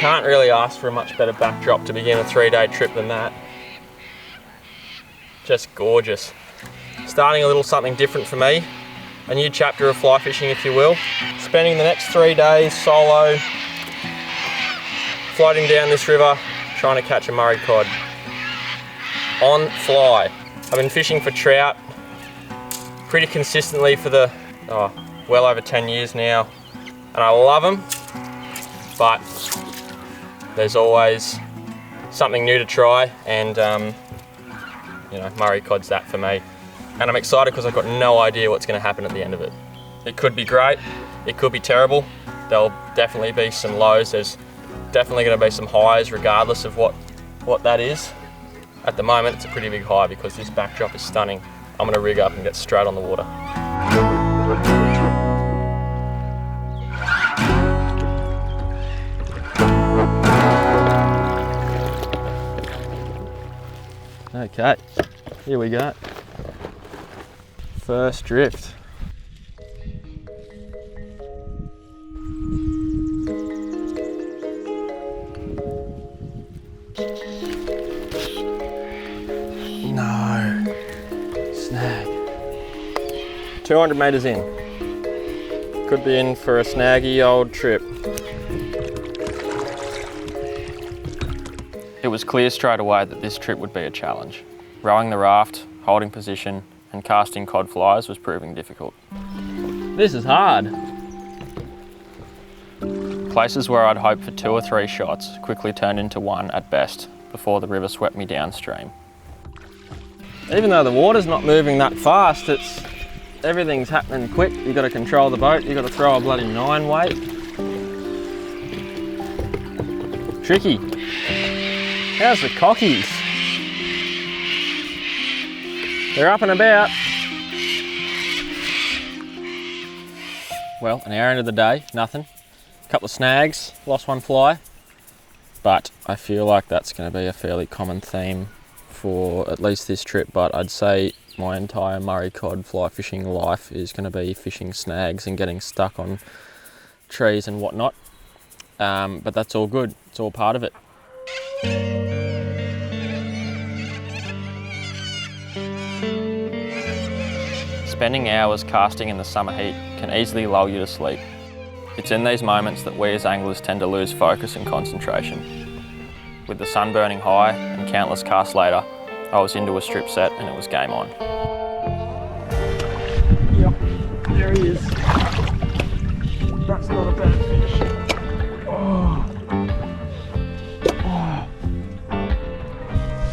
Can't really ask for a much better backdrop to begin a 3-day trip than that. Just gorgeous. Starting a little something different for me. A new chapter of fly fishing, if you will. Spending the next 3 days solo, floating down this river, trying to catch a Murray cod. On fly. I've been fishing for trout pretty consistently for well over 10 years now. And I love them, but there's always something new to try, and Murray cod's that for me. And I'm excited because I've got no idea what's going to happen at the end of it. It could be great, it could be terrible. There'll definitely be some lows, there's definitely going to be some highs regardless of what that is. At the moment it's a pretty big high because this backdrop is stunning. I'm going to rig up and get straight on the water. Okay, here we go. First drift. No, snag. 200 metres in. Could be in for a snaggy old trip. It was clear straight away that this trip would be a challenge. Rowing the raft, holding position, and casting cod flies was proving difficult. This is hard. Places where I'd hoped for 2 or 3 shots quickly turned into 1 at best before the river swept me downstream. Even though the water's not moving that fast, everything's happening quick. You've got to control the boat, you've got to throw a bloody 9 weight. Tricky. How's the cockies? They're up and about. Well, an hour into the day, nothing. A couple of snags, lost 1 fly. But I feel like that's going to be a fairly common theme for at least this trip, but I'd say my entire Murray cod fly fishing life is going to be fishing snags and getting stuck on trees and whatnot. But that's all good, it's all part of it. Spending hours casting in the summer heat can easily lull you to sleep. It's in these moments that we as anglers tend to lose focus and concentration. With the sun burning high and countless casts later, I was into a strip set and it was game on. Yep, there he is. That's not a bad fish. Oh.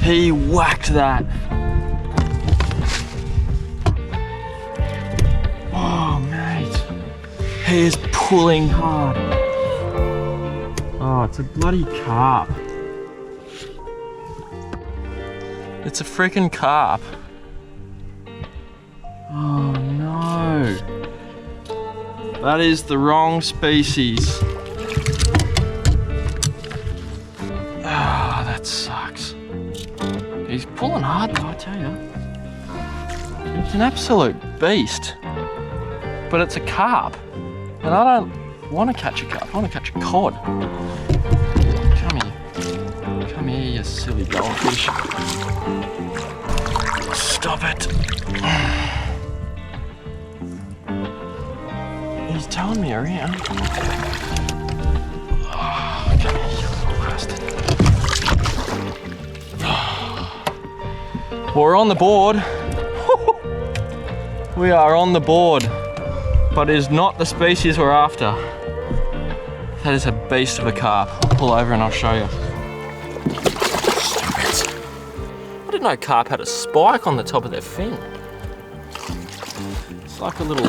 He whacked that. Oh, mate. He is pulling hard. Oh, it's a bloody carp. It's a freaking carp. Oh no. That is the wrong species. Ah, that sucks. He's pulling hard though, I tell you. It's an absolute beast. But it's a carp. And I don't want to catch a carp, I want to catch a cod. Come here. Come here, you silly goldfish. Stop it. He's towing me around. Oh, come here, you little bastard. We're on the board. We are on the board. But it is not the species we're after. That is a beast of a carp. I'll pull over and I'll show you. Stop it. I didn't know carp had a spike on the top of their fin. It's like a little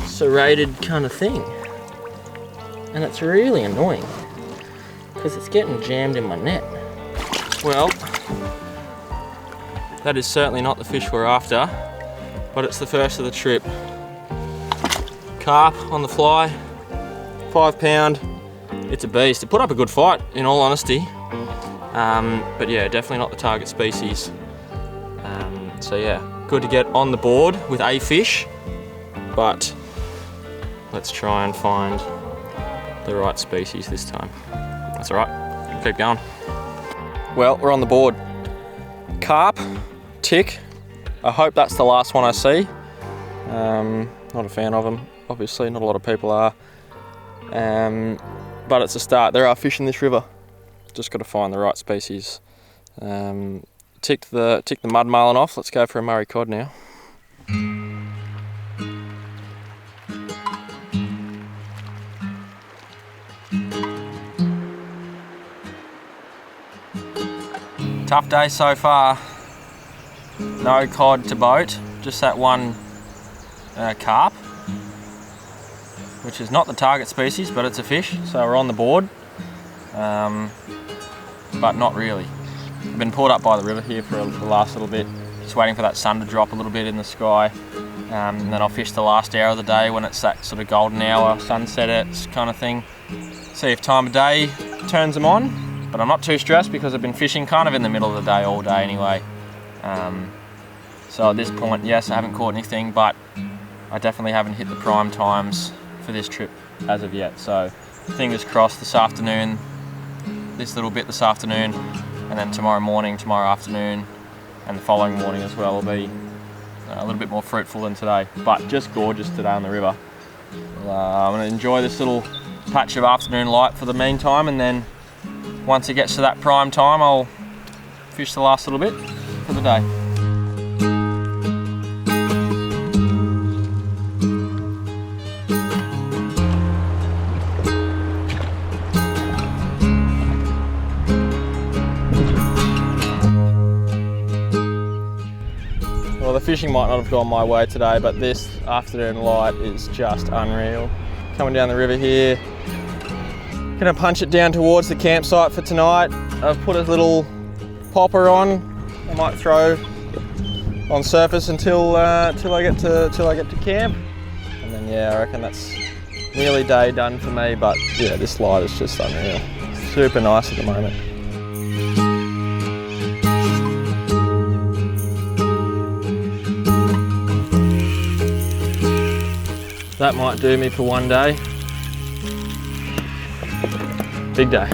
serrated kind of thing. And it's really annoying because it's getting jammed in my net. Well, that is certainly not the fish we're after, but it's the first of the trip. Carp on the fly, 5 pound, it's a beast. It put up a good fight, in all honesty. But yeah, definitely not the target species. So yeah, good to get on the board with a fish, but let's try and find the right species this time. That's all right, we'll keep going. Well, we're on the board. Carp, tick. I hope that's the last one I see. Not a fan of them, obviously, not a lot of people are. But it's a start. There are fish in this river. Just got to find the right species. Ticked the mud marlin off. Let's go for a Murray cod now. Tough day so far. No cod to boat, just that one carp, which is not the target species, but it's a fish, so we're on the board, but not really. I've been pulled up by the river here for the last little bit, just waiting for that sun to drop a little bit in the sky, and then I'll fish the last hour of the day when it's that sort of golden hour, sunset kind of thing. See if time of day turns them on. But I'm not too stressed because I've been fishing kind of in the middle of the day all day anyway. So at this point, yes, I haven't caught anything, but I definitely haven't hit the prime times for this trip as of yet. So fingers crossed this afternoon, this little bit this afternoon, and then tomorrow morning, tomorrow afternoon, and the following morning as well will be a little bit more fruitful than today. But just gorgeous today on the river. I'm going to enjoy this little patch of afternoon light for the meantime, and then once it gets to that prime time, I'll fish the last little bit for the day. Well, the fishing might not have gone my way today, but this afternoon light is just unreal. Coming down the river here. Gonna punch it down towards the campsite for tonight. I've put a little popper on. I might throw on surface until I get to camp, and then yeah, I reckon that's nearly day done for me. But yeah, this light is just unreal. Super nice at the moment. That might do me for one day. Big day.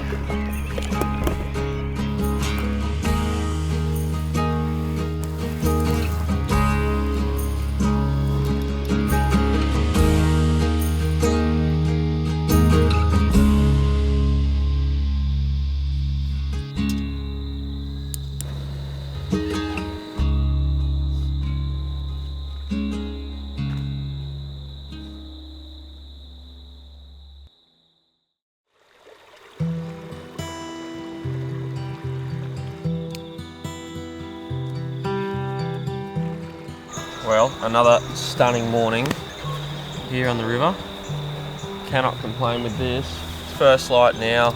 Well, another stunning morning here on the river. Cannot complain with this. It's first light now.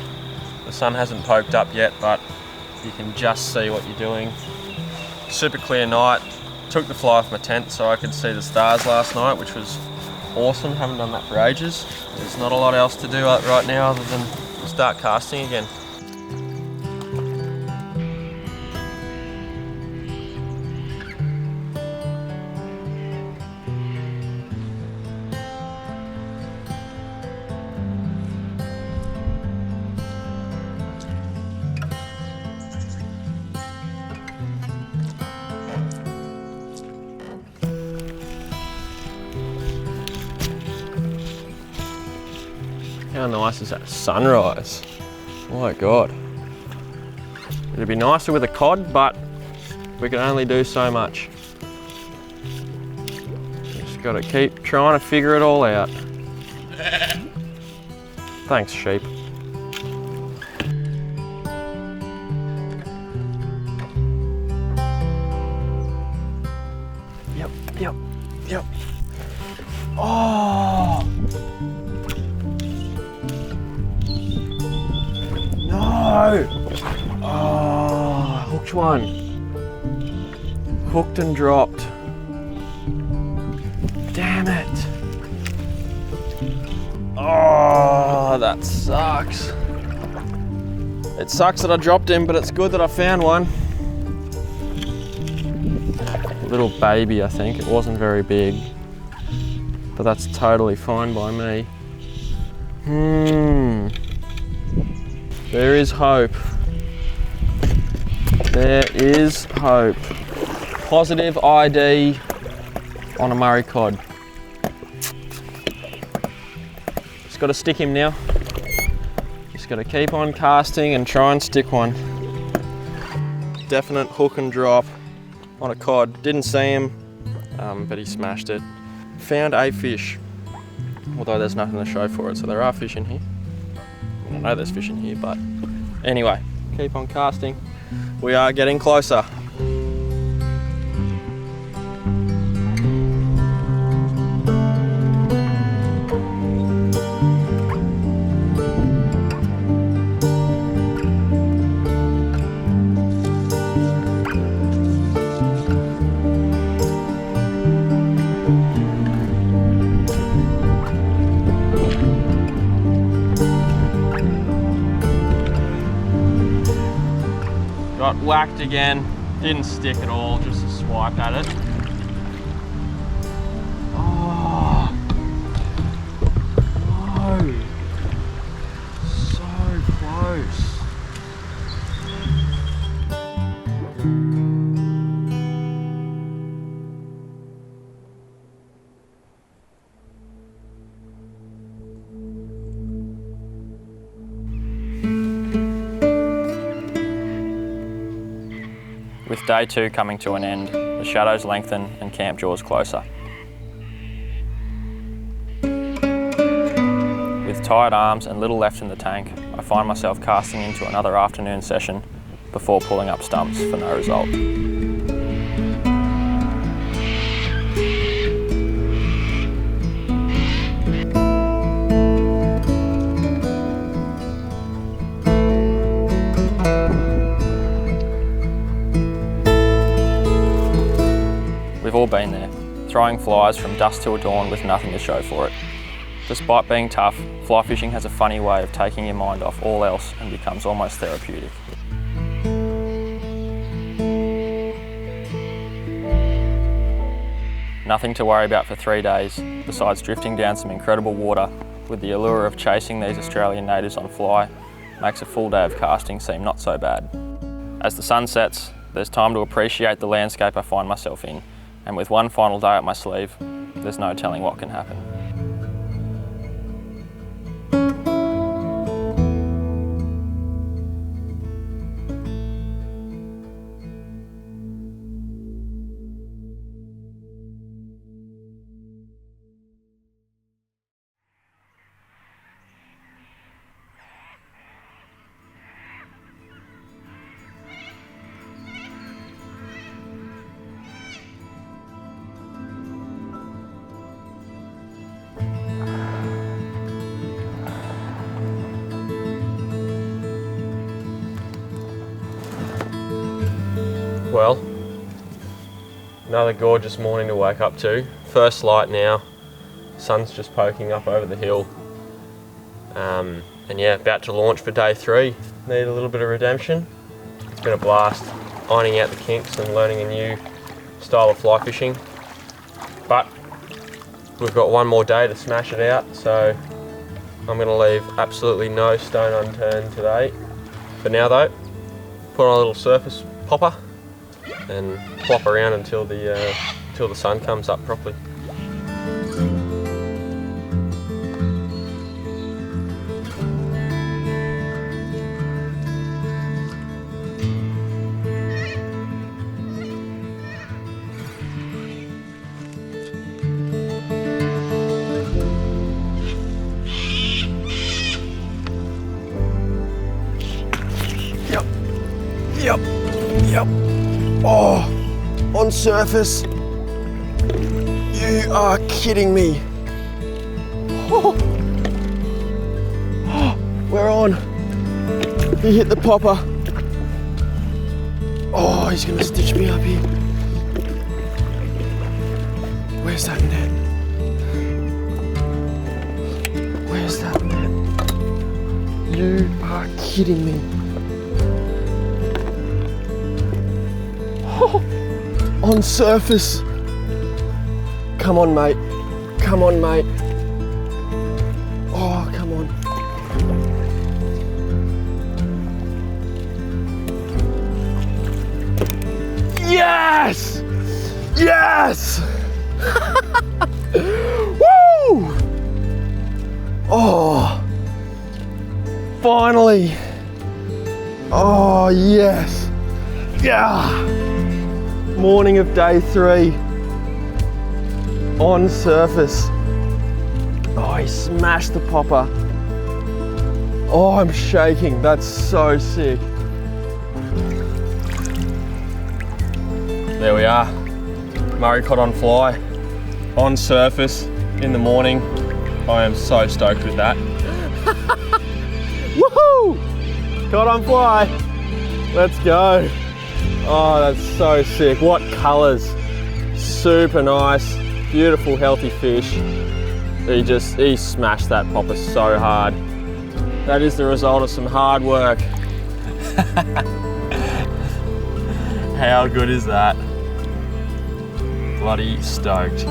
The sun hasn't poked up yet, but you can just see what you're doing. Super clear night. Took the fly off my tent so I could see the stars last night, which was awesome. Haven't done that for ages. There's not a lot else to do right now other than start casting again. How nice is that sunrise? Oh my God. It'd be nicer with a cod, but we can only do so much. Just gotta keep trying to figure it all out. Thanks, sheep. Yep. Oh! No! Oh, hooked one. Hooked and dropped. Damn it. Oh, that sucks. It sucks that I dropped him, but it's good that I found one. Little baby, I think. It wasn't very big, but that's totally fine by me. There is hope. There is hope. Positive ID on a Murray cod. Just got to stick him now. Just got to keep on casting and try and stick one. Definite hook and drop on a cod. Didn't see him, but he smashed it. Found a fish, although there's nothing to show for it. So there are fish in here. I know there's fish in here, but anyway, keep on casting. We are getting closer. Got whacked again, didn't stick at all, just a swipe at it. Oh, no, so close. With day 2 coming to an end, the shadows lengthen and camp draws closer. With tired arms and little left in the tank, I find myself casting into another afternoon session before pulling up stumps for no result. We've all been there, throwing flies from dusk till dawn with nothing to show for it. Despite being tough, fly fishing has a funny way of taking your mind off all else and becomes almost therapeutic. Nothing to worry about for 3 days, besides drifting down some incredible water with the allure of chasing these Australian natives on fly, makes a full day of casting seem not so bad. As the sun sets, there's time to appreciate the landscape I find myself in, and with one final day up my sleeve, there's no telling what can happen. Well, another gorgeous morning to wake up to. First light now, sun's just poking up over the hill. And yeah, about to launch for day 3. Need a little bit of redemption. It's been a blast ironing out the kinks and learning a new style of fly fishing. But we've got one more day to smash it out, so I'm gonna leave absolutely no stone unturned today. For now though, put on a little surface popper and flop around until the sun comes up properly. Yep. Oh, on surface. You are kidding me. Oh. Oh, we're on. He hit the popper. Oh, he's gonna stitch me up here. Where's that net? Where's that net? You are kidding me. Oh, on surface. Come on, mate. Come on, mate. Oh, come on. Yes! Yes! Woo! Oh, finally. Oh, yes. Yeah. Morning of day 3. On surface. Oh, he smashed the popper. Oh, I'm shaking. That's so sick. There we are. Murray cod on fly, on surface in the morning. I am so stoked with that. Woohoo! Cod on fly. Let's go. Oh, that's so sick. What colours. Super nice. Beautiful, healthy fish. He smashed that popper so hard. That is the result of some hard work. How good is that? Bloody stoked.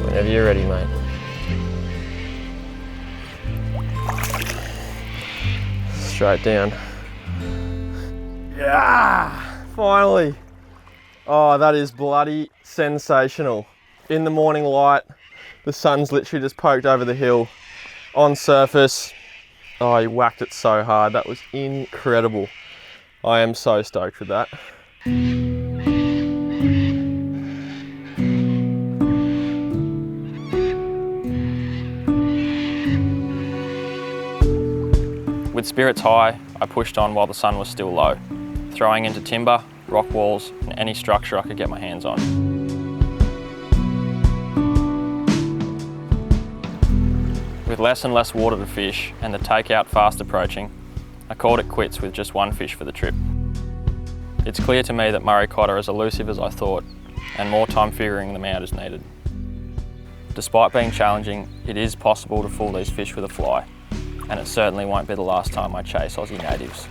Whenever you're ready, mate. Straight down. Yeah! Finally. Oh, that is bloody sensational. In the morning light, the sun's literally just poked over the hill. On surface. Oh, he whacked it so hard. That was incredible. I am so stoked with that. With spirits high, I pushed on while the sun was still low, throwing into timber, rock walls, and any structure I could get my hands on. With less and less water to fish and the takeout fast approaching, I called it quits with just one fish for the trip. It's clear to me that Murray cod are as elusive as I thought, and more time figuring them out is needed. Despite being challenging, it is possible to fool these fish with a fly, and it certainly won't be the last time I chase Aussie natives.